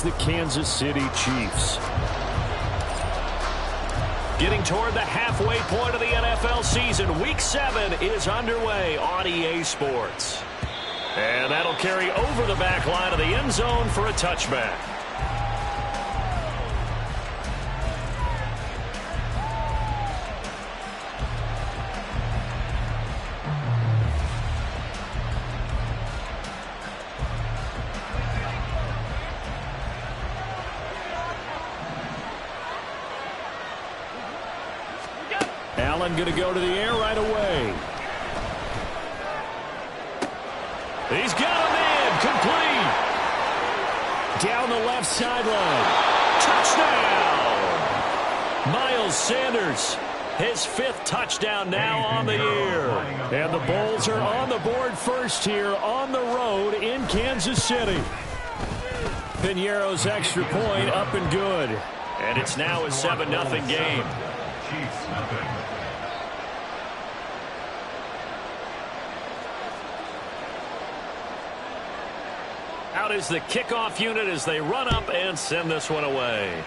The Kansas City Chiefs. Getting toward the halfway point of the NFL season. Week 7 is underway on EA Sports. And that'll carry over the back line of the end zone for a touchback. Allen going to go to the air right away. He's got him in. Complete. Down the left sideline. Touchdown. Miles Sanders, his 5th touchdown now on the year. And the Bulls are on the board first here on the road in Kansas City. Piñeiro's extra point up and good. And it's now a 7-0 game. Out is the kickoff unit as they run up and send this one away.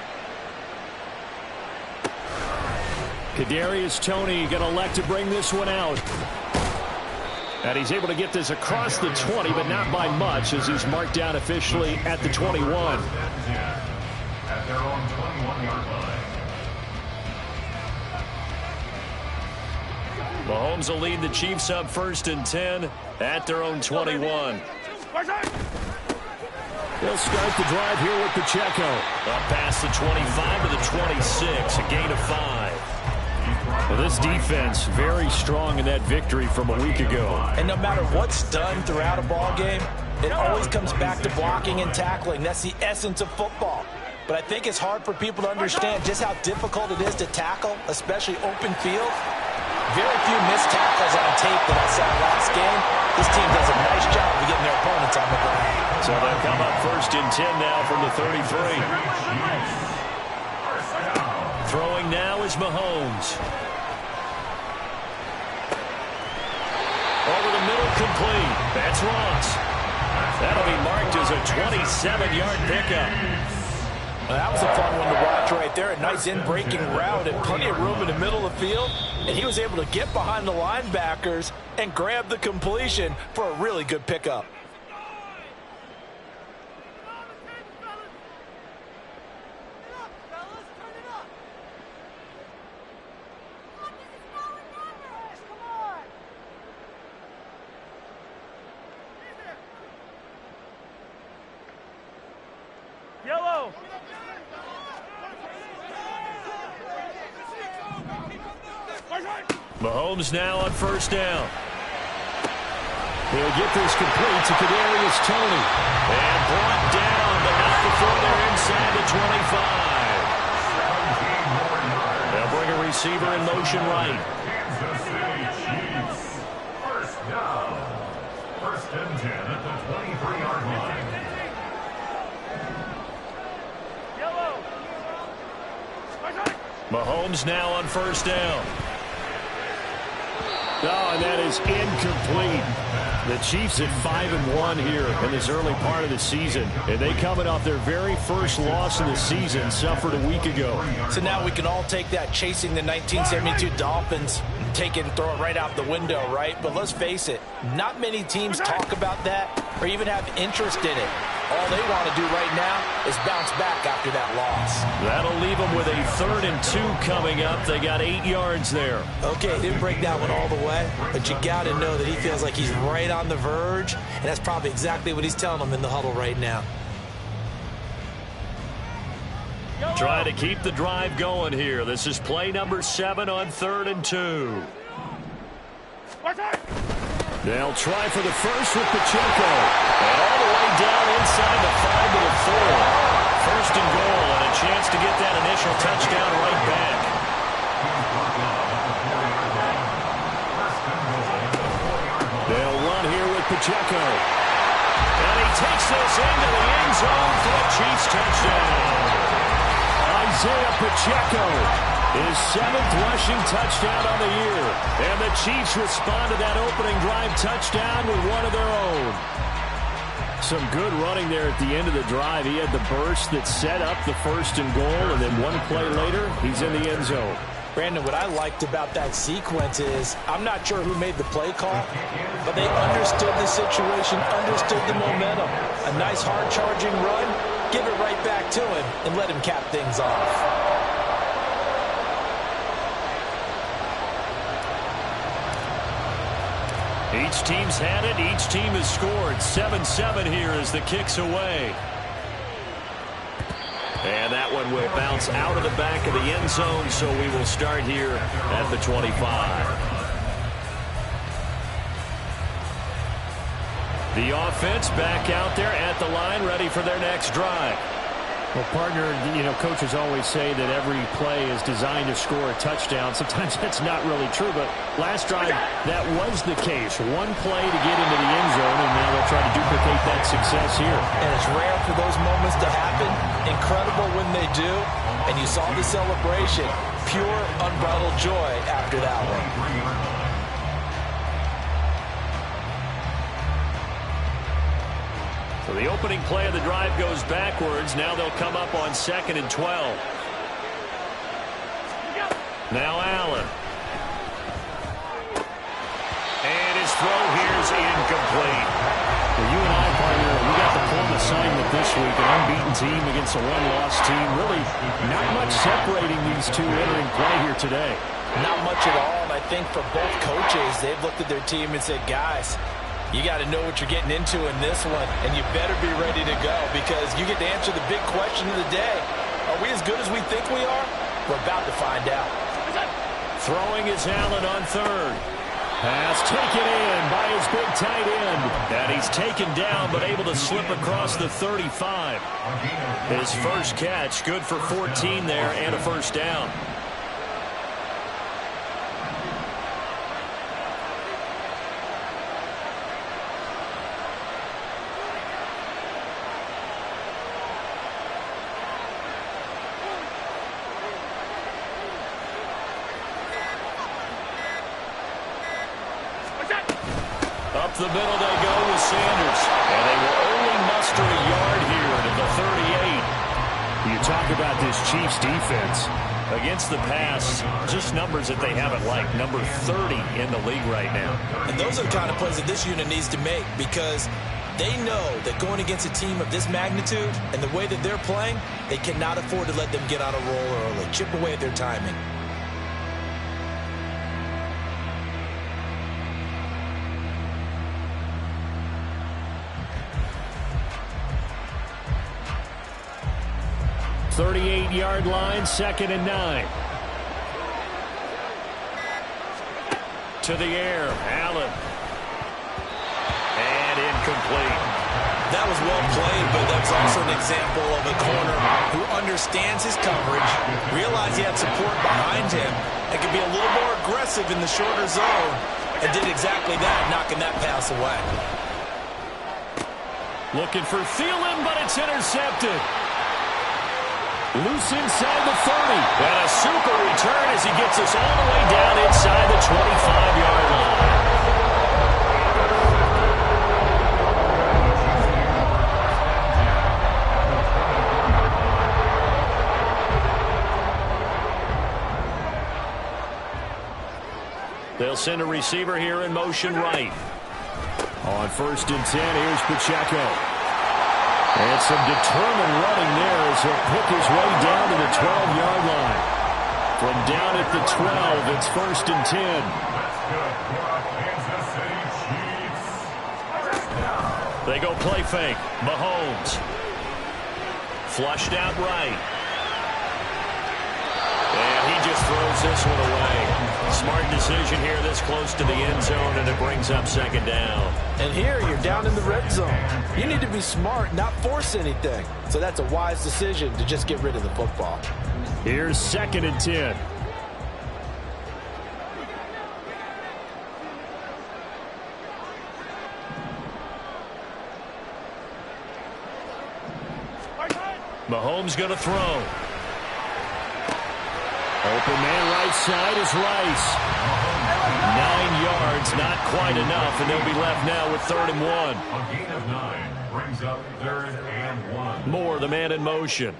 Kadarius Toney going to elect to bring this one out. And he's able to get this across the 20, but not by much, as he's marked down officially at the 21. At their own 21-yard line. Mahomes will lead the Chiefs up 1st and 10 at their own 21. They'll start the drive here with Pacheco. Up past the 25 to the 26, a gain of 5. Well, this defense very strong in that victory from a week ago. And no matter what's done throughout a ball game, it always comes back to blocking and tackling. That's the essence of football. But I think it's hard for people to understand just how difficult it is to tackle, especially open field. Very few missed tackles on tape that I saw last game. This team does a nice job of getting their opponents on the ground. So they'll come up 1st and 10 now from the 33. Throwing now is Mahomes. Over the middle, complete. That's Ross. That'll be marked as a 27-yard pickup. Well, that was a fun one to watch right there. A nice in-breaking route and plenty of room in the middle of the field. And he was able to get behind the linebackers and grab the completion for a really good pickup. Yellow. Mahomes now on 1st down. He'll get this complete to Kadarius Toney. And brought down, but not before they're inside the 25. They'll bring a receiver in motion right. Kansas City Chiefs. 1st down. 1st and 10 at the 23-yard line. Mahomes now on 1st down. Oh, and that is incomplete. The Chiefs at 5-1 here in this early part of the season. And they coming off their very first loss of the season, suffered a week ago. So now we can all take that chasing the 1972 Dolphins and take it and throw it right out the window, right? But let's face it, not many teams talk about that or even have interest in it. All they want to do right now is bounce back after that loss. That'll leave them with a 3rd and 2 coming up. They got 8 yards there. Okay, didn't break that one all the way, but you got to know that he feels like he's right on the verge, and that's probably exactly what he's telling them in the huddle right now. Trying to keep the drive going here. This is play number 7 on 3rd and 2. They'll try for the first with Pacheco. And all the way down inside the 5 to the 4. 1st and goal, and a chance to get that initial touchdown right back. They'll run here with Pacheco. And he takes this into the end zone for a Chiefs touchdown. Isaiah Pacheco, his 7th rushing touchdown on the year. And the Chiefs respond to that opening drive touchdown with one of their own. Some good running there at the end of the drive. He had the burst that set up the 1st and goal, and then one play later, he's in the end zone. Brandon, what I liked about that sequence is I'm not sure who made the play call, but they understood the situation, understood the momentum. A nice hard-charging run, give it right back to him, and let him cap things off. Each team's had it. Each team has scored. 7-7 here as the kick's away. And that one will bounce out of the back of the end zone, so we will start here at the 25. The offense back out there at the line, ready for their next drive. Well, partner, coaches always say that every play is designed to score a touchdown. Sometimes that's not really true, but last drive, that was the case. One play to get into the end zone, and now they'll try to duplicate that success here. And it's rare for those moments to happen. Incredible when they do. And you saw the celebration. Pure, unbridled joy after that one. So the opening play of the drive goes backwards. Now they'll come up on 2nd and 12. Now Allen. And his throw here is incomplete. Well, you and I, partner, we got the plum assignment this week. An unbeaten team against a one-loss team. Really not much separating these two entering play here today. Not much at all. And I think for both coaches, they've looked at their team and said, guys, you got to know what you're getting into in this one, and you better be ready to go because you get to answer the big question of the day. Are we as good as we think we are? We're about to find out. Throwing is Allen on 3rd. Pass taken in by his big tight end. And he's taken down but able to slip across the 35. His first catch, good for 14 there and a first down. Up the middle they go with Sanders. And they will only muster a yard here to the 38. You talk about this Chiefs defense. Against the pass, just numbers that they haven't liked. Number 30 in the league right now. And those are the kind of plays that this unit needs to make because they know that going against a team of this magnitude and the way that they're playing, they cannot afford to let them get on a roll early. Chip away at their timing. Yard line, 2nd and 9. To the air, Allen. And incomplete. That was well played, but that's also an example of a corner who understands his coverage, realized he had support behind him, and could be a little more aggressive in the shorter zone, and did exactly that, knocking that pass away. Looking for Thielen, but it's intercepted. Loose inside the 30. And a super return as he gets us all the way down inside the 25-yard line. They'll send a receiver here in motion right. On 1st and 10, here's Pacheco. And some determined running there as he'll pick his way down to the 12-yard line. From down at the 12, it's 1st and 10. They go play fake. Mahomes. Flushed out right. And he just throws this one away. Smart decision here this close to the end zone, and it brings up 2nd down. And here you're down in the red zone. You need to be smart, not force anything. So that's a wise decision to just get rid of the football. Here's 2nd and 10. Mahomes going to throw. Open man right side is Rice. 9 yards, not quite enough, and they'll be left now with 3rd and 1. A gain of 9. brings up 3rd and 1. Moore, the man in motion.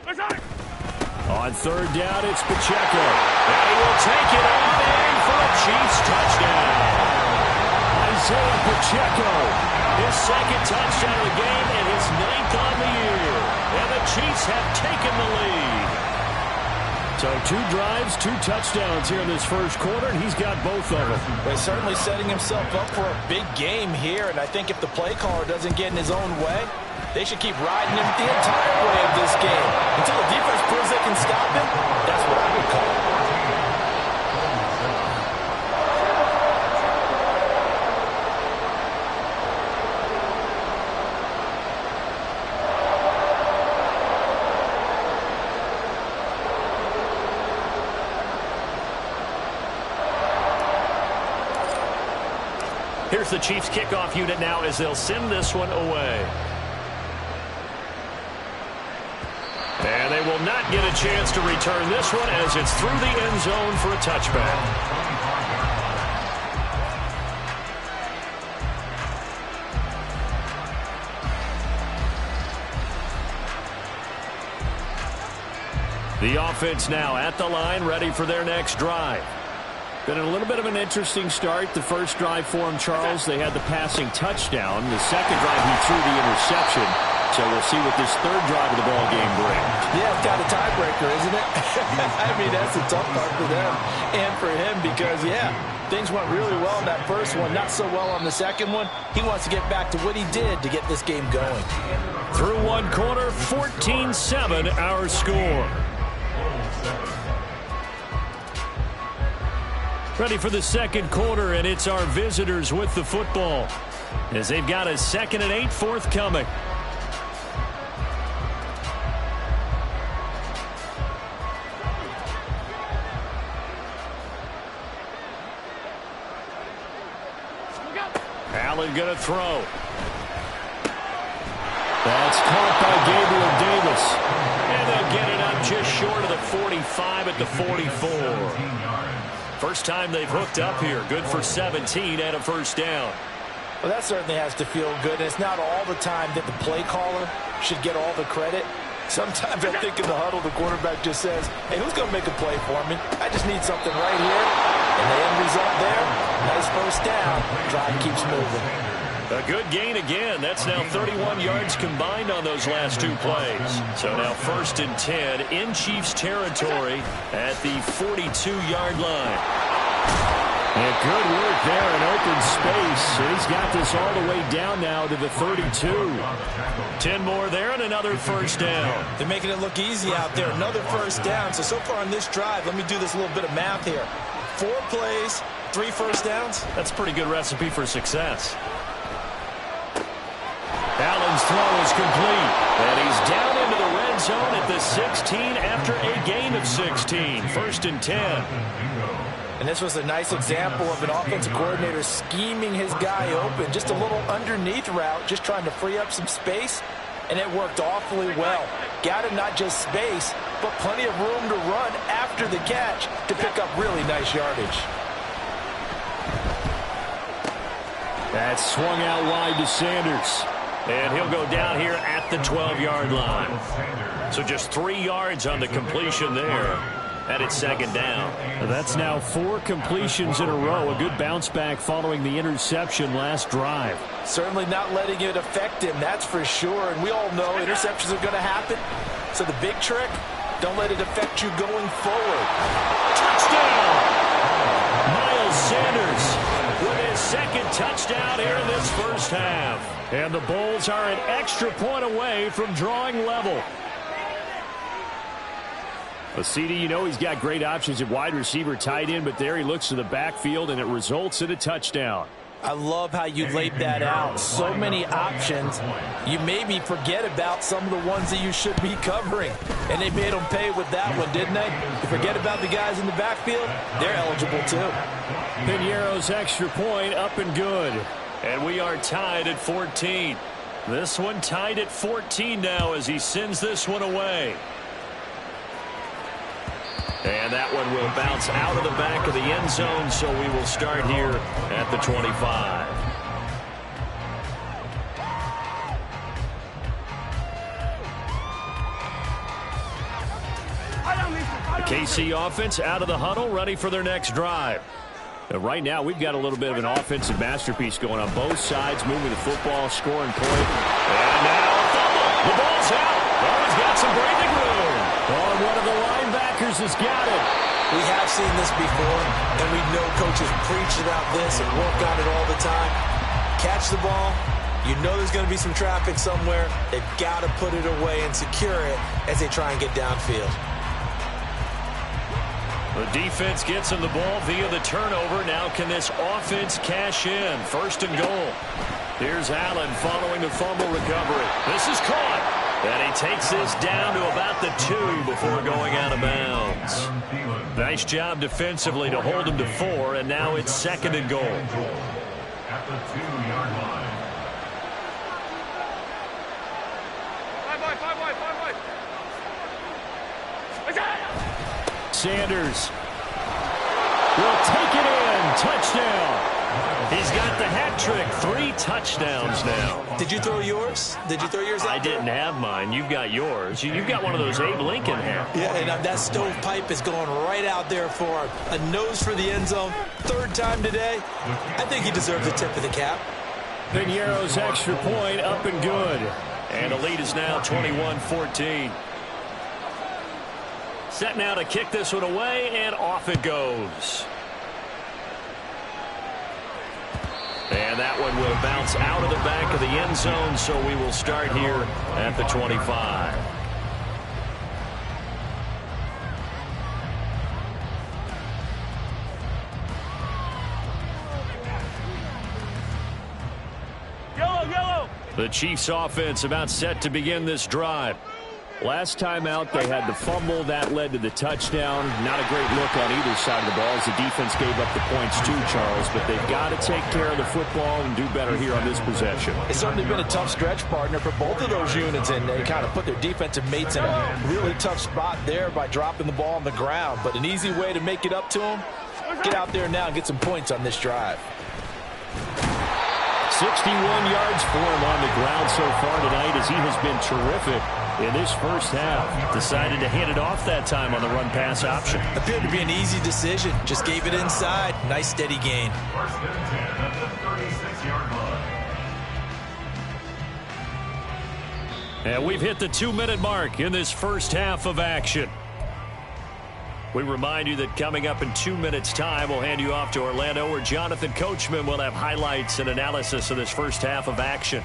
On 3rd down, it's Pacheco. And he will take it on in for a Chiefs touchdown. Isaiah Pacheco, his 2nd touchdown of the game and his 9th on the year. And the Chiefs have taken the lead. So 2 drives, 2 touchdowns here in this first quarter, and he's got both of them. He's certainly setting himself up for a big game here, and I think if the play caller doesn't get in his own way, they should keep riding him the entire way of this game. Until the defense proves they can stop him, that's what I would call it. Here's the Chiefs kickoff unit now as they'll send this one away. And they will not get a chance to return this one as it's through the end zone for a touchback. The offense now at the line, ready for their next drive. Been a little bit of an interesting start. The first drive for him, Charles, they had the passing touchdown. The second drive, he threw the interception. So we'll see what this 3rd drive of the ball game brings. Yeah, it's got a tiebreaker, isn't it? I mean, that's the tough part for them and for him because, yeah, things went really well in that first one, not so well on the second one. He wants to get back to what he did to get this game going. Through 1 quarter, 14-7 our score. Ready for the second quarter, and it's our visitors with the football as they've got a 2nd and 8 forthcoming. Allen going to throw. That's caught by Gabriel Davis. And they'll get it up just short of the 45 at the 44. First time they've hooked up here. Good for 17 and a first down. Well, that certainly has to feel good. And it's not all the time that the play caller should get all the credit. Sometimes I think in the huddle, the quarterback just says, hey, who's going to make a play for me? I just need something right here. And the end result there, nice first down. Drive keeps moving. A good gain again. That's now 31 yards combined on those last 2 plays. So now 1st and 10 in Chiefs territory at the 42-yard line. And good work there in open space. He's got this all the way down now to the 32. 10 more there and another first down. They're making it look easy out there. Another first down. So far on this drive, let me do this little bit of math here. 4 plays, 3 first downs. That's a pretty good recipe for success. Allen's throw is complete. And he's down into the red zone at the 16 after a gain of 16. 1st and 10. And this was a nice example of an offensive coordinator scheming his guy open. Just a little underneath route, just trying to free up some space. And it worked awfully well. Got him not just space, but plenty of room to run after the catch to pick up really nice yardage. That's swung out wide to Sanders. And he'll go down here at the 12-yard line. So just 3 yards on the completion there. And it's 2nd down. That's now 4 completions in a row. A good bounce back following the interception last drive. Certainly not letting it affect him, that's for sure. And we all know interceptions are going to happen. So the big trick, don't let it affect you going forward. Touchdown! Miles Sanders with his 2nd touchdown here in this first half. And the Bulls are an extra point away from drawing level. Well, CD, you know he's got great options at wide receiver, tight end, but there he looks to the backfield, and it results in a touchdown. I love how you laid that out. So many options. You maybe forget about some of the ones that you should be covering. And they made them pay with that one, didn't they? You forget about the guys in the backfield, they're eligible too. Piñeiro's extra point up and good. And we are tied at 14. This one tied at 14 now as he sends this one away. And that one will bounce out of the back of the end zone, so we will start here at the 25. The KC offense out of the huddle, ready for their next drive. Right now, we've got a little bit of an offensive masterpiece going on both sides, moving the football, scoring point. And now a fumble. The ball's out. Oh, he's got some breathing room. Oh, one of the linebackers has got it. We have seen this before, and we know coaches preach about this and work on it all the time. Catch the ball. You know there's going to be some traffic somewhere. They've got to put it away and secure it as they try and get downfield. The defense gets him the ball via the turnover. Now can this offense cash in? First and goal. Here's Allen following the fumble recovery. This is caught. And he takes this down to about the 2 before going out of bounds. Nice job defensively to hold him to 4, and now it's second and goal. At the 2-yard line. Sanders will take it in. Touchdown. He's got the hat trick. 3 touchdowns now. Did you throw yours? Did you throw yours out I there? didn't have mine. You've got yours. You've got one of those Abe Lincoln hats. Yeah, and that stovepipe is going right out there for a nose for the end zone. 3rd time today. I think he deserves a tip of the cap. Piñeiro's extra point up and good. And the lead is now 21-14. Set now to kick this one away, and off it goes. And that one will bounce out of the back of the end zone, so we will start here at the 25. Yellow. The Chiefs offense about set to begin this drive. Last time out, they had the fumble. That led to the touchdown. Not a great look on either side of the ball as the defense gave up the points too, Charles. But they've got to take care of the football and do better here on this possession. It's certainly been a tough stretch, partner, for both of those units, and they kind of put their defensive mates in a really tough spot there by dropping the ball on the ground. But an easy way to make it up to them, get out there now and get some points on this drive. 61 yards for him on the ground so far tonight as he has been terrific in this first half. Decided to hand it off that time on the run-pass option. Appeared to be an easy decision. Just gave it inside. Nice, steady gain. First and 10 at the 36-yard line. And we've hit the 2-minute mark in this first half of action. We remind you that coming up in 2 minutes' time, we'll hand you off to Orlando, where Jonathan Coachman will have highlights and analysis of this first half of action.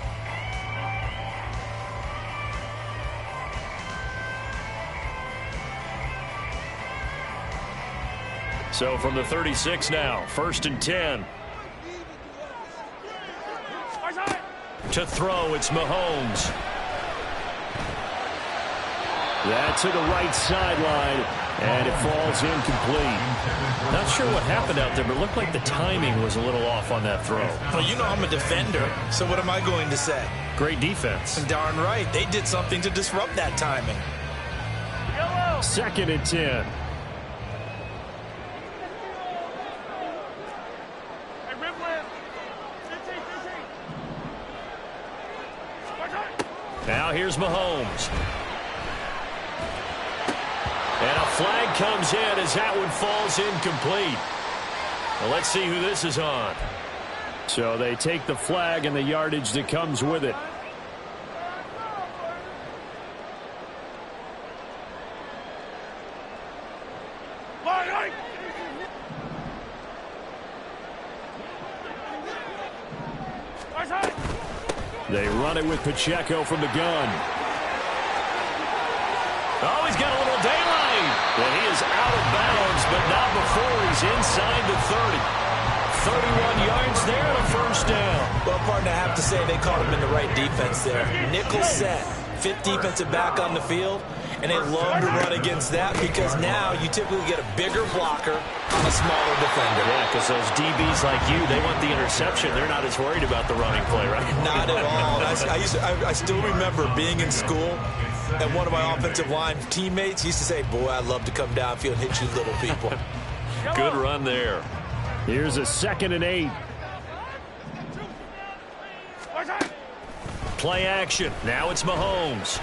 So from the 36 now, first and 10. To throw, it's Mahomes. That's to the right sideline, and it falls incomplete. Not sure what happened out there, but it looked like the timing was a little off on that throw. Well, you know I'm a defender, so what am I going to say? Great defense. Darn right. They did something to disrupt that timing. Second and 10. Now here's Mahomes. And a flag comes in as that one falls incomplete. Well, let's see who this is on. So they take the flag and the yardage that comes with it. They run it with Pacheco from the gun. Oh, he's got a little daylight. And he is out of bounds, but not before he's inside the 30. 31 yards there and a first down. Well, partner, I have to say they caught him in the right defense there. Nickel set, 5th defensive back on the field, and they love to run against that because now you typically get a bigger blocker on a smaller defender. Yeah, because those DBs like you, they want the interception. They're not as worried about the running play, right? Not at all. I still remember being in school, And one of my offensive line teammates used to say, boy, I'd love to come downfield and hit you little people. Good run there. Here's a 2nd and 8. Play action. Now it's Mahomes.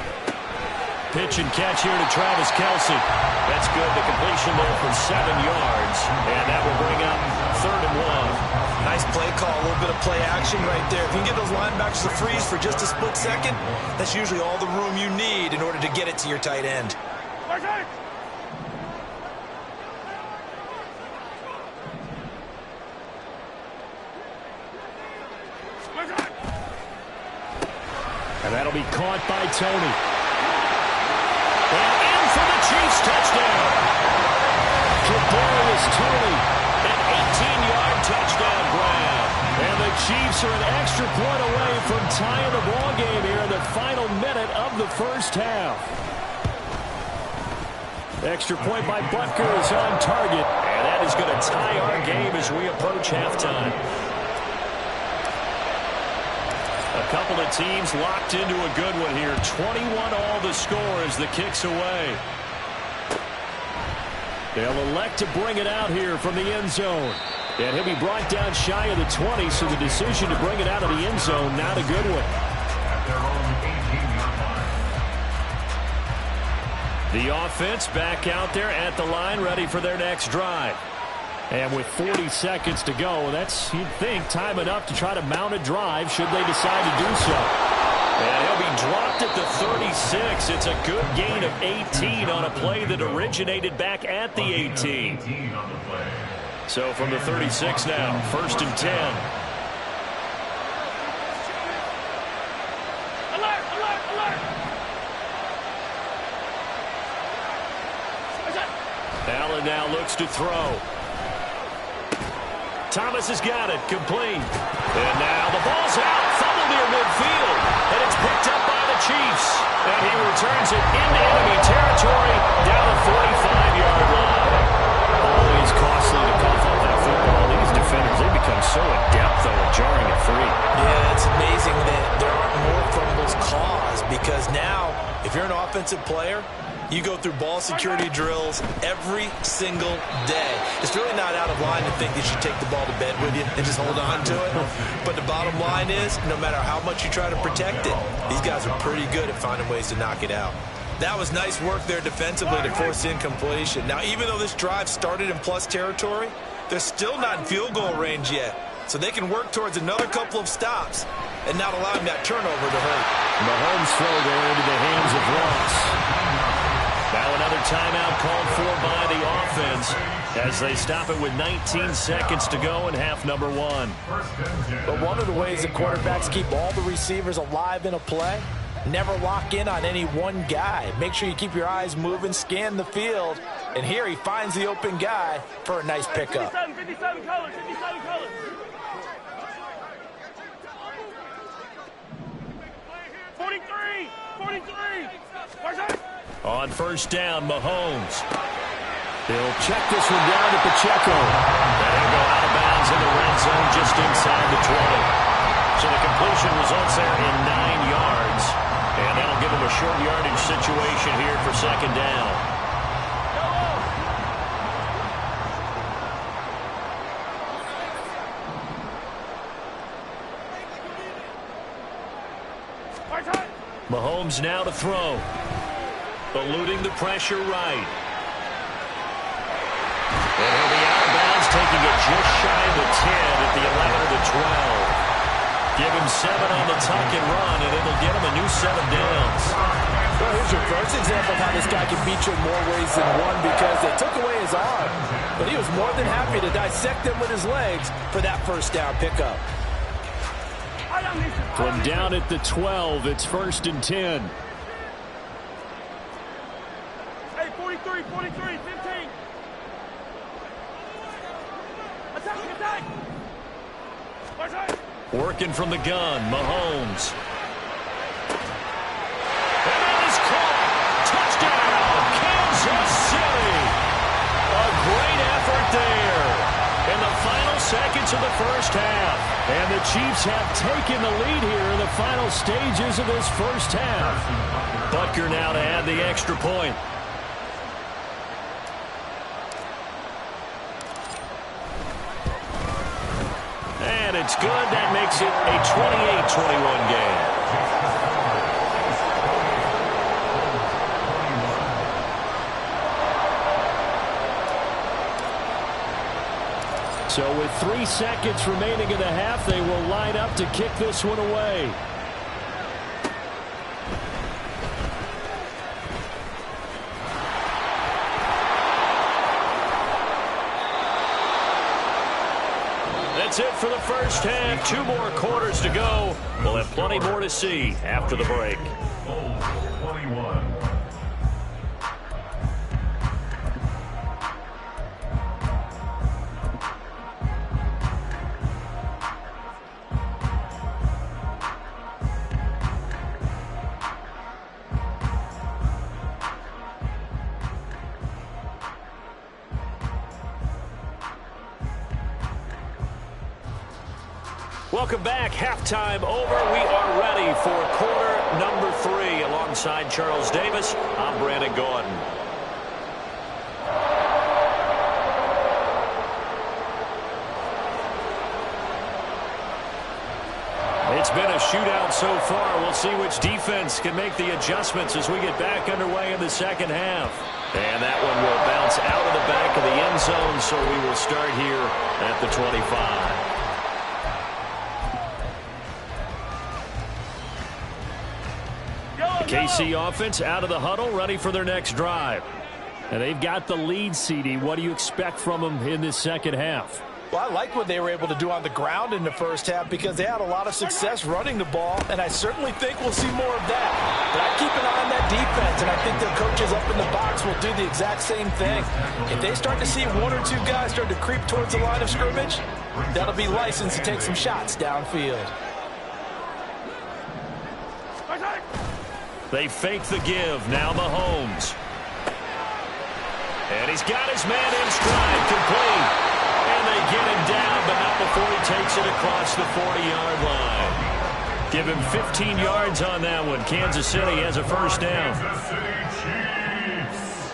Pitch and catch here to Travis Kelce. That's good. The completion there for 7 yards. And that will bring up 3rd and 1. Nice play call. A little bit of play action right there. If you can get those linebackers to freeze for just a split second, that's usually all the room you need in order to get it to your tight end. And that'll be caught by Tony. And in for the Chiefs touchdown. Kadarius Toney, an 18-yard touchdown grab. And the Chiefs are an extra point away from tying the ball game here in the final minute of the first half. Extra point by Butker is on target. And that is going to tie our game as we approach halftime. A couple of teams locked into a good one here. 21-all the score as the kick's away. They'll elect to bring it out here from the end zone. And he'll be brought down shy of the 20, so the decision to bring it out of the end zone, not a good one. The offense back out there at the line, ready for their next drive. And with 40 seconds to go, that's, you'd think, time enough to try to mount a drive should they decide to do so. And he'll be dropped at the 36. It's a good gain of 18 on a play that originated back at the 18. So from the 36 now, 1st and 10. Alert, alert, alert. Allen now looks to throw. Thomas has got it, complete. And now the ball's out, fumbled near midfield. And it's picked up by the Chiefs. And he returns it into enemy territory down the 45-yard line. Always costly to cough up that football. These defenders, they become so adept, though, at jarring it free. Yeah, it's amazing that there aren't more fumbles caused, because now, if you're an offensive player, you go through ball security drills every single day. It's really not out of line to think that you take the ball to bed with you and just hold on to it. But the bottom line is, no matter how much you try to protect it, these guys are pretty good at finding ways to knock it out. That was nice work there defensively to force incompletion. Now, even though this drive started in plus territory, they're still not in field goal range yet. So they can work towards another couple of stops and not allowing that turnover to hurt. Mahomes throw there into the hands of Ross. Now another timeout called for by the offense as they stop it with 19 seconds to go in half number 1. But one of the ways that quarterbacks keep all the receivers alive in a play, never lock in on any one guy. Make sure you keep your eyes moving, scan the field, and here he finds the open guy for a nice pickup. 57 colors, 57 colors. On 1st down, Mahomes. He'll check this one down to Pacheco. And he'll go out of bounds in the red zone just inside the 20. So the completion results there in 9 yards. And that'll give him a short yardage situation here for 2nd down. Mahomes now to throw. Eluding the pressure right. And he'll be out of bounds, taking it just shy of the 10 at the 11 of the 12. Give him 7 on the tuck and run, and it'll get him a new 7 downs. Well, here's your first example of how this guy can beat you in more ways than one, because they took away his arm. But he was more than happy to dissect them with his legs for that 1st down pickup. From down at the 12, it's 1st and 10. Hey, 43, 43, 15. Attack, attack. Working from the gun, Mahomes. And that is caught. Touchdown, Kansas City. A great effort there in the final seconds of the first half. And the Chiefs have taken the lead here in the final stages of this first half. Butker now to add the extra point. And it's good. That makes it a 28-21 game. So with 3 seconds remaining in the half, they will line up to kick this one away. That's it for the first half. 2 more quarters to go. We'll have plenty more to see after the break. 21. Welcome back. Halftime over. We are ready for quarter number 3. Alongside Charles Davis, I'm Brandon Gaudin. It's been a shootout so far. We'll see which defense can make the adjustments as we get back underway in the second half. And that one will bounce out of the back of the end zone, so we will start here at the 25. KC offense out of the huddle, ready for their next drive. And they've got the lead, CD. What do you expect from them in this second half? Well, I like what they were able to do on the ground in the first half because they had a lot of success running the ball, and I certainly think we'll see more of that. But I keep an eye on that defense, and I think their coaches up in the box will do the exact same thing. If they start to see 1 or 2 guys start to creep towards the line of scrimmage, that'll be licensed to take some shots downfield. They fake the give. Now Mahomes. And he's got his man in stride. Complete. And they get him down, but not before he takes it across the 40-yard line. Give him 15 yards on that one. Kansas City has a first down. Kansas City Chiefs.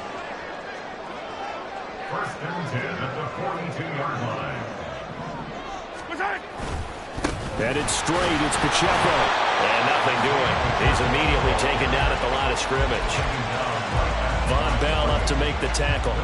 First and 10 at the 42-yard line. Headed straight. It's Pacheco. And nothing doing. He's immediately taken down at the line of scrimmage. Von Bell up to make the tackle.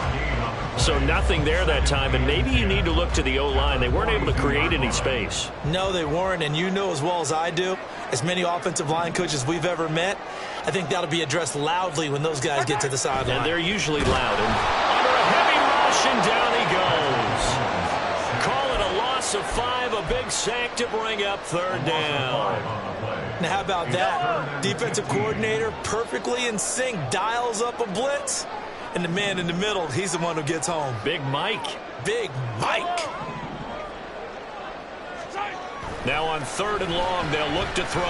So nothing there that time, and maybe you need to look to the O-line. They weren't able to create any space. No, they weren't, and you know as well as I do, as many offensive line coaches we've ever met, I think that'll be addressed loudly when those guys get to the sideline. And they're usually loud. And under a heavy rush, and down he goes. Call it a loss of 5, a big sack to bring up third down. Now, how about that? Defensive coordinator perfectly in sync, dials up a blitz, and the man in the middle, he's the one who gets home. Big Mike. Big Mike. Now on 3rd and long, they'll look to throw.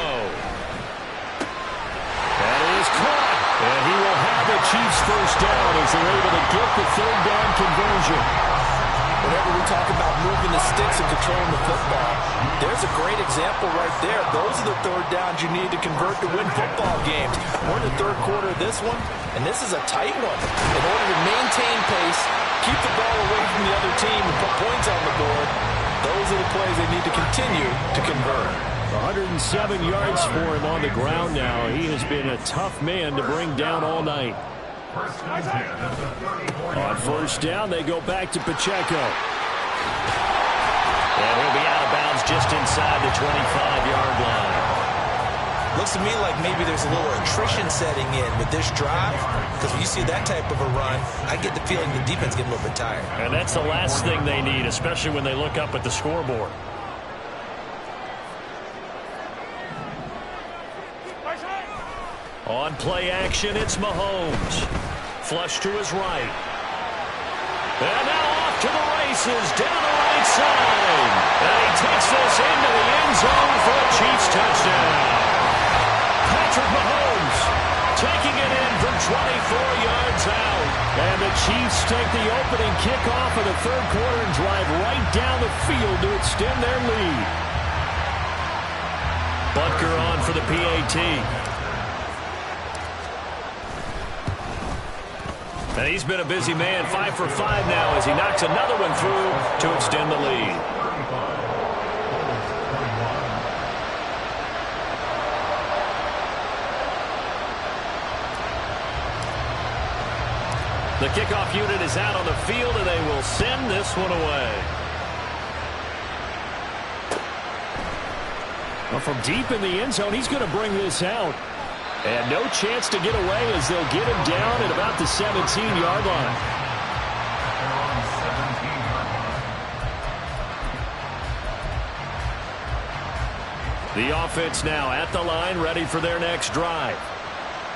That is caught. And he will have the Chiefs first down as they're able to get the 3rd down conversion. Whenever we talk about moving the sticks and controlling the football, there's a great example right there. Those are the 3rd downs you need to convert to win football games. We're in the 3rd quarter of this one, and this is a tight one. In order to maintain pace, keep the ball away from the other team, and put points on the board, those are the plays they need to continue to convert. 107 yards for him on the ground now. He has been a tough man to bring down all night. On first down, they go back to Pacheco. And he'll be out of bounds just inside the 25-yard line. Looks to me like maybe there's a little attrition setting in with this drive, because when you see that type of a run, I get the feeling the defense getting a little bit tired. And that's the last thing they need, especially when they look up at the scoreboard. On play action, it's Mahomes. Flush to his right. And now off to the races, down the right side. And he takes this into the end zone for a Chiefs touchdown. Patrick Mahomes taking it in from 24 yards out. And the Chiefs take the opening kickoff of the 3rd quarter and drive right down the field to extend their lead. Butker on for the PAT. And he's been a busy man, 5 for 5 now as he knocks another one through to extend the lead. The kickoff unit is out on the field, and they will send this one away. Well, from deep in the end zone, he's going to bring this out. And no chance to get away as they'll get him down at about the 17-yard line. The offense now at the line, ready for their next drive.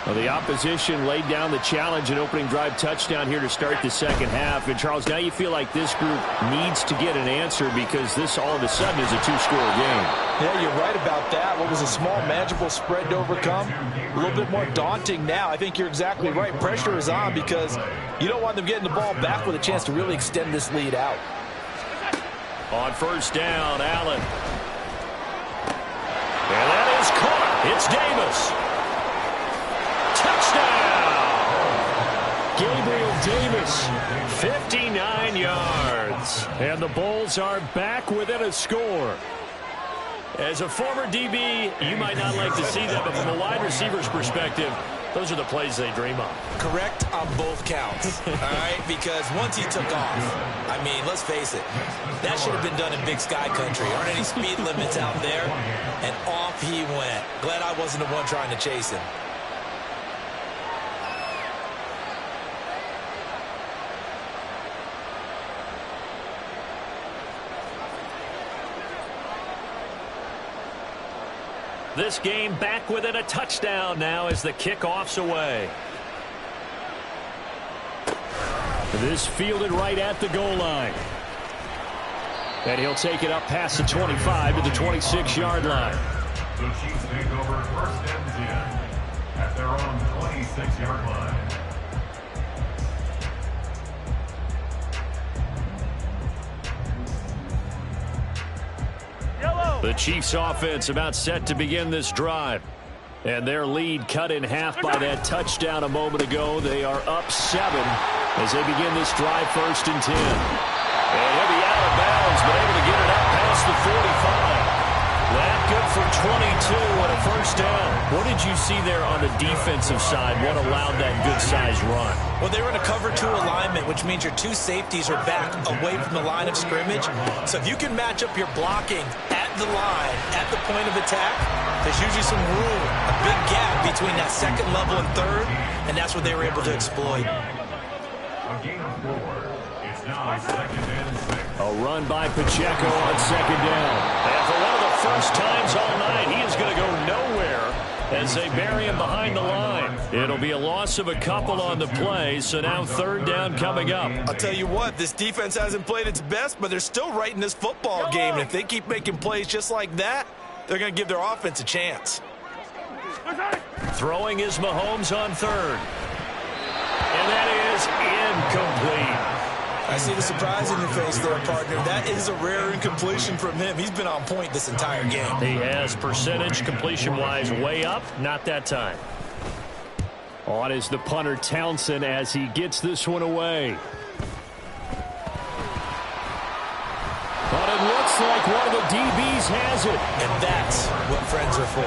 Well, the opposition laid down the challenge and opening drive touchdown here to start the second half. And, Charles, now you feel like this group needs to get an answer because this all of a sudden is a two-score game. Yeah, you're right about that. What was a small, manageable spread to overcome? A little bit more daunting now. I think you're exactly right. Pressure is on because you don't want them getting the ball back with a chance to really extend this lead out. On first down, Allen. And that is caught. It's Davis. Gabriel Davis, 59 yards. and the Bulls are back within a score. As a former DB, you might not like to see that, but from a wide receiver's perspective, those are the plays they dream of. Correct on both counts, all right? Because once he took off, I mean, let's face it, that should have been done in Big Sky Country. Aren't any speed limits out there? And off he went. Glad I wasn't the one trying to chase him. This game back within a touchdown now as the kickoff's away. This fielded right at the goal line. And he'll take it up past the 25 to the 26-yard line. The Chiefs take over first and 10 at their own 26-yard line. The Chiefs offense about set to begin this drive. And their lead cut in half by that touchdown a moment ago. They are up 7 as they begin this drive first and 10. And he'll be out of bounds, but able to get it up past the 45. That good for 22 and a first down. What did you see there on the defensive side? What allowed that good-sized run? Well, they were in a cover 2 alignment, which means your 2 safeties are back away from the line of scrimmage. So if you can match up your blocking at the line, at the point of attack, there's usually some room, a big gap between that second level and third, and that's what they were able to exploit. A gain of 4. It's now second and 6. A run by Pacheco on second down. And for one of the first times all night, he is going to go nowhere as they bury him behind the line. It'll be a loss of a couple on the play, so now third down coming up. I'll tell you what, this defense hasn't played its best, but they're still right in this football game. And if they keep making plays just like that, they're going to give their offense a chance. Throwing is Mahomes on third. And that is incomplete. I see the surprise in your face there, partner. That is a rare incompletion from him. He's been on point this entire game. He has percentage completion-wise way up. Not that time. On is the punter Townsend as he gets this one away. But it looks like one of the DBs has it. And that's what friends are for.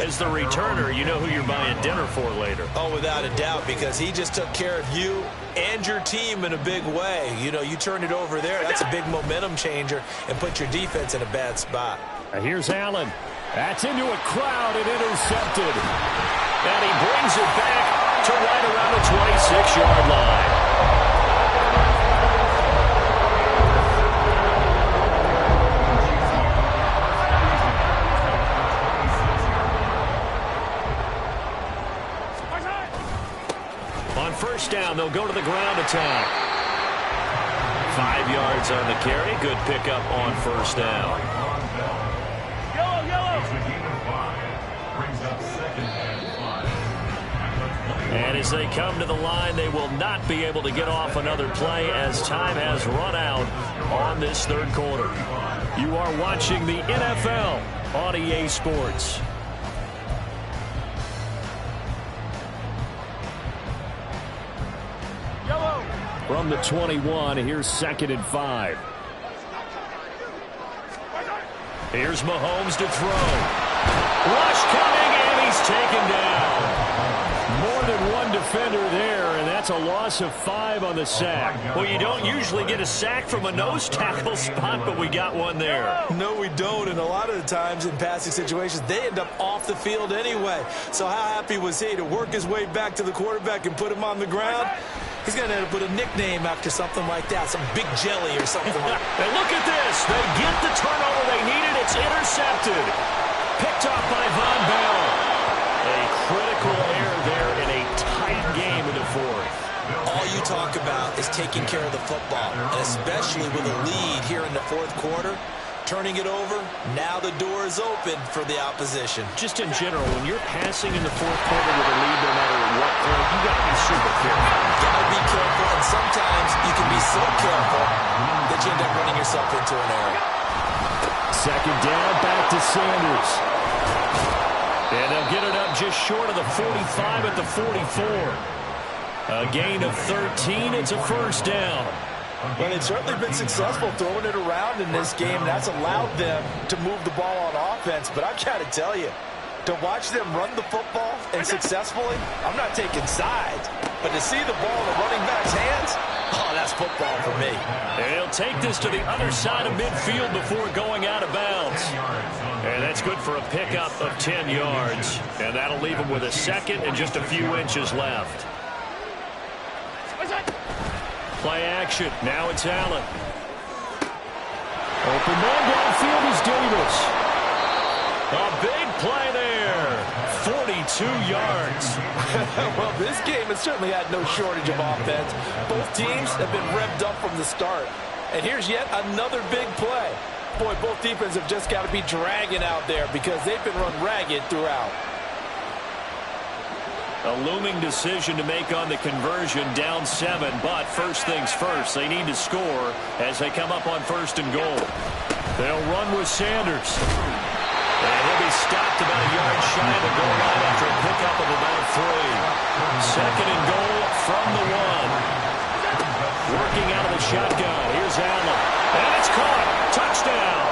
As the returner, you know who you're buying dinner for later. Oh, without a doubt, because he just took care of you and your team in a big way. You know, you turned it over there. That's a big momentum changer and put your defense in a bad spot. And here's Allen. That's into a crowd and intercepted. And he brings it back to right around the 26-yard line. On first down, they'll go to the ground attack. 5 yards on the carry. Good pickup on first down. Yellow, yellow. It's a gain of 5. Brings up second and 5. And as they come to the line, they will not be able to get off another play as time has run out on this third quarter. You are watching the NFL on EA Sports. Yellow. From the 21, here's 2nd and 5. Here's Mahomes to throw. Rush coming, and he's taken down. More than one defender there, and that's a loss of 5 on the sack. Well, you don't usually get a sack from a nose tackle spot, but we got one there. No, we don't, and a lot of the times in passing situations, they end up off the field anyway. So how happy was he to work his way back to the quarterback and put him on the ground? He's going to end up with a nickname after something like that, some big jelly or something like that. And look at this. They get the turnover they needed. It's intercepted. Picked off by Von Bell. A critical error there in a tight game in the 4th. All you talk about is taking care of the football, and especially with a lead here in the 4th quarter. Turning it over, now the door is open for the opposition. Just in general, when you're passing in the 4th quarter with a lead, no matter what point, you got to be super careful. Got to be careful, and sometimes you can be so careful that you end up running yourself into an error. 2nd down, back to Sanders. And they'll get it up just short of the 45 at the 44. A gain of 13. It's a 1st down. Well, they've certainly been successful throwing it around in this game. That's allowed them to move the ball on offense. But I've got to tell you, to watch them run the football and successfully, I'm not taking sides. But to see the ball in the running back's hands, oh, that's football for me. And he'll take this to the other side of midfield before going out of bounds. And that's good for a pickup of 10 yards. And that'll leave him with a 2nd and just a few inches left. Play action. Now it's Allen. Open man downfield is Davis. A big play there. 42 yards. Well, this game has certainly had no shortage of offense. Both teams have been revved up from the start. And here's yet another big play. Boy, both defenses have just got to be dragging out there because they've been run ragged throughout. A looming decision to make on the conversion, down 7. But first things first, they need to score as they come up on 1st and goal. They'll run with Sanders. And he'll be stopped about a yard shy of the goal line after a pickup of about 3. 2nd and goal from the 1. Working out of the shotgun. Here's Allen. And it's caught. Touchdown.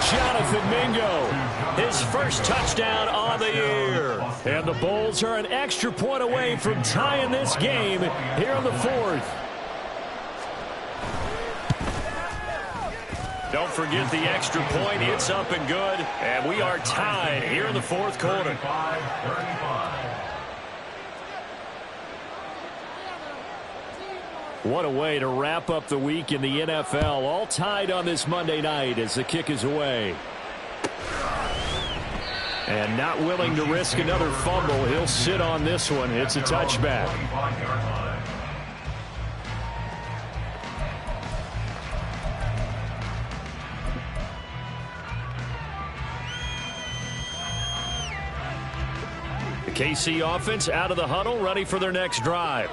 Jonathan Mingo. His first touchdown on the year. And the Bulls are an extra point away from tying this game here in the 4th. Don't forget the extra point. It's up and good. And we are tied here in the 4th quarter. 35. What a way to wrap up the week in the NFL. All tied on this Monday night as the kick is away. And not willing to risk another fumble. He'll sit on this one. It's a touchback. The KC offense out of the huddle, ready for their next drive.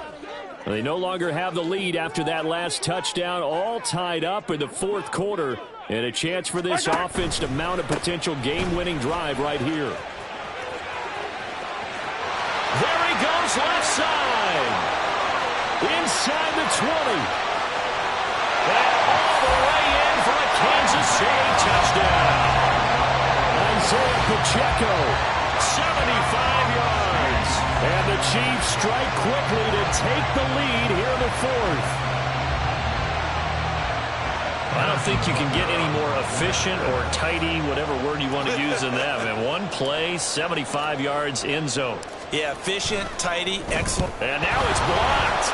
They no longer have the lead after that last touchdown. All tied up in the 4th quarter. And a chance for this offense to mount a potential game-winning drive right here. There he goes, left side. Inside the 20. And all the way in for a Kansas City touchdown. Isaiah Pacheco. 75 yards. And the Chiefs strike quickly to take the lead here in the 4th. I don't think you can get any more efficient or tidy, whatever word you want to use in that. And one play, 75 yards, end zone. Yeah, efficient, tidy, excellent. And now it's blocked.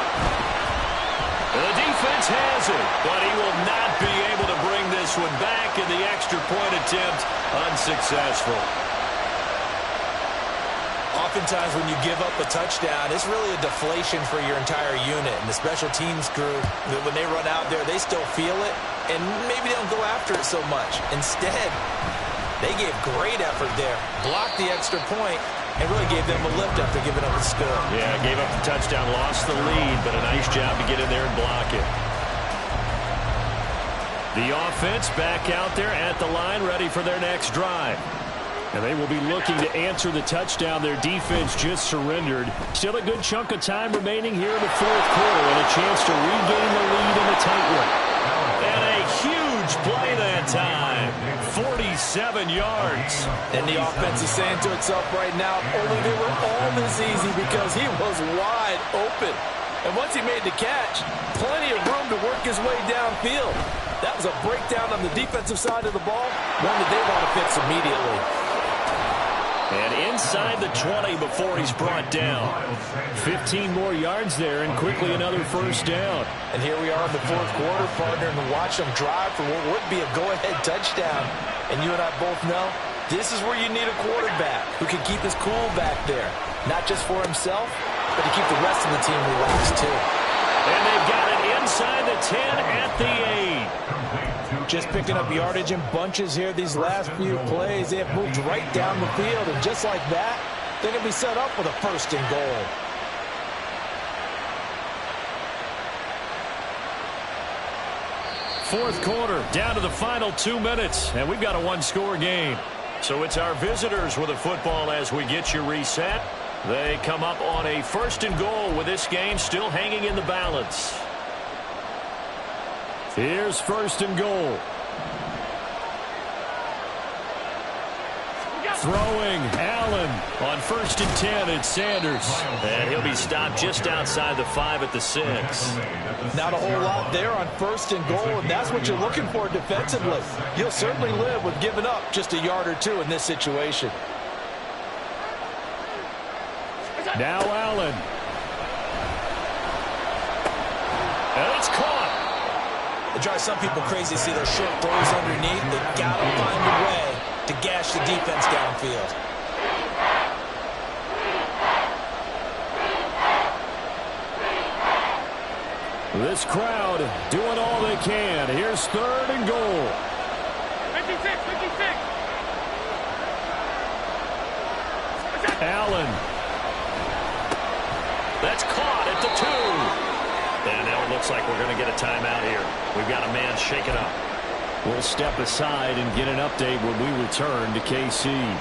The defense has it, but he will not be able to bring this one back, and the extra point attempt unsuccessful. Oftentimes when you give up a touchdown, it's really a deflation for your entire unit. And the special teams crew, when they run out there, they still feel it, and maybe they don't go after it so much. Instead, they gave great effort there, blocked the extra point, and really gave them a lift after giving up a score. Yeah, gave up the touchdown, lost the lead, but a nice job to get in there and block it. The offense back out there at the line, ready for their next drive. And they will be looking to answer the touchdown their defense just surrendered. Still a good chunk of time remaining here in the fourth quarter and a chance to regain the lead in a tight one. And a huge play that time. 47 yards. And the offense is saying to itself right now, only they were all this easy because he was wide open. And once he made the catch, plenty of room to work his way downfield. That was a breakdown on the defensive side of the ball, one that they want to fix immediately. And inside the 20 before he's brought down. 15 more yards there and quickly another first down. And here we are in the fourth quarter, partner, and watch them drive for what would be a go-ahead touchdown. And you and I both know this is where you need a quarterback who can keep his cool back there. Not just for himself, but to keep the rest of the team relaxed too. And they've got it inside the 10 at the 8. Just picking up yardage in bunches here these last few plays. They have moved right down the field, and just like that, they're going to be set up with a first and goal. Fourth quarter, down to the final 2 minutes, and we've got a one-score game. So it's our visitors with the football as we get you reset. They come up on a first and goal with this game still hanging in the balance. Here's first and goal. Throwing, Allen. On first and 10, it's Sanders. And he'll be stopped just outside the 5 at the 6. Not a whole lot there on first and goal, and that's what you're looking for defensively. You'll certainly live with giving up just a yard or two in this situation. Now Allen. And it's caught. It drives some people crazy to see those short throws underneath. They got to find a way to gash the defense downfield. This crowd doing all they can. Here's third and goal. 56. Allen. That's caught at the 2. And now it looks like we're going to get a timeout here. We've got a man shaken up. We'll step aside and get an update when we return to KC.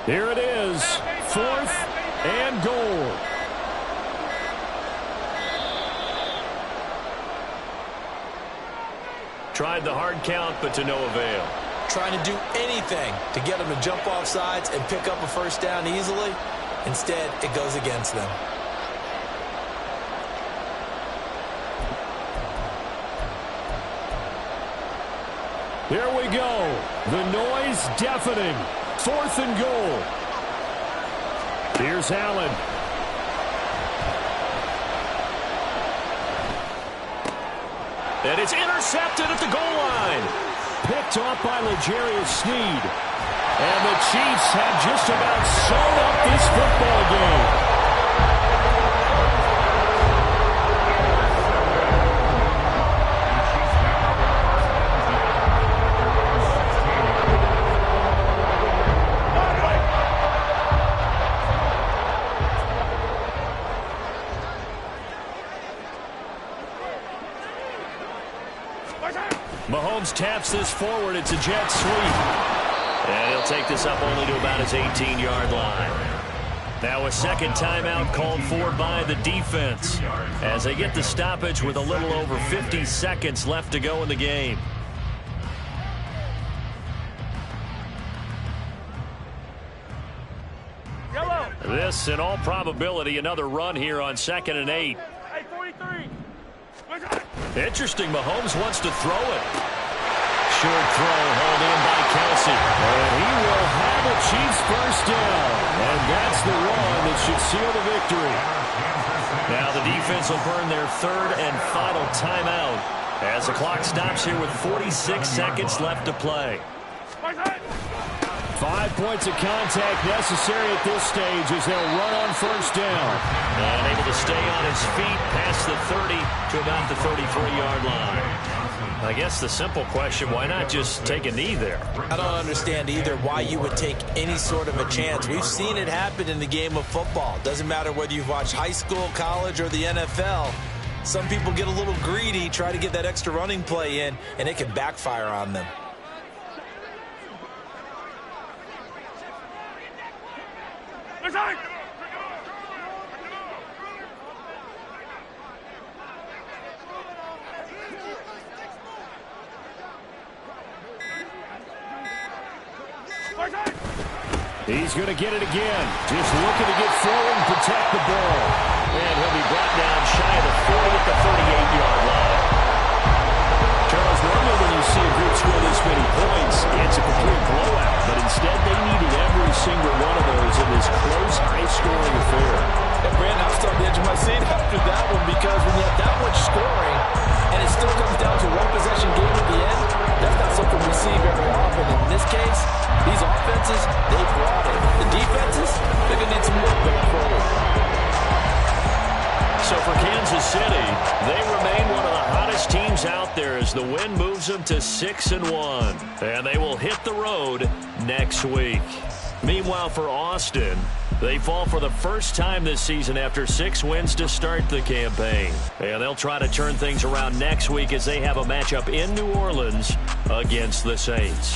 Here it is, fourth and goal. Tried the hard count, but to no avail. Trying to do anything to get them to jump off sides and pick up a first down easily. Instead, it goes against them. Here we go. The noise deafening. Fourth and goal. Here's Allen. And it's intercepted at the goal line. Picked off by L'Jarius Sneed. And the Chiefs have just about sewn up this football game. Mahomes taps this forward. It's a jet sweep. And he'll take this up only to about his 18-yard line. Now a second timeout called for by the defense as they get the stoppage with a little over 50 seconds left to go in the game. Yellow. This, in all probability, another run here on 2nd and 8. Hey, 43. Interesting. Mahomes wants to throw it. Short throw held in by Kelsey. And he will have a Chiefs first down. And that's the one that should seal the victory. Now the defense will burn their third and final timeout As the clock stops here with 46 seconds left to play. 5 points of contact necessary at this stage as they'll run on first down. And able to stay on his feet past the 30 to about the 33-yard line. I guess the simple question, why not just take a knee there? I don't understand either why you would take any sort of a chance. We've seen it happen in the game of football. Doesn't matter whether you've watched high school, college, or the NFL. Some people get a little greedy, try to get that extra running play in, and it can backfire on them. He's going to get it again. Just looking to get forward and protect the ball. And he'll be brought down shy of the 40 at the 38-yard line. Charles, normally when you see a group score this many points, it's a complete blowout. But instead, they needed every single one of those in this close, high-scoring affair. And Brandon, I'm still on the edge of my seat after that one because when you have that much scoring and it still comes down to one possession game at the end, that's not something we see very often. In this case, these offenses, they brought it. The defenses, they're going to need some work going forward. So for Kansas City, they remain one of the hottest teams out there as the win moves them to 6-1. And they will hit the road next week. Meanwhile, for Austin, they fall for the first time this season after 6 wins to start the campaign. And they'll try to turn things around next week as they have a matchup in New Orleans against the Saints.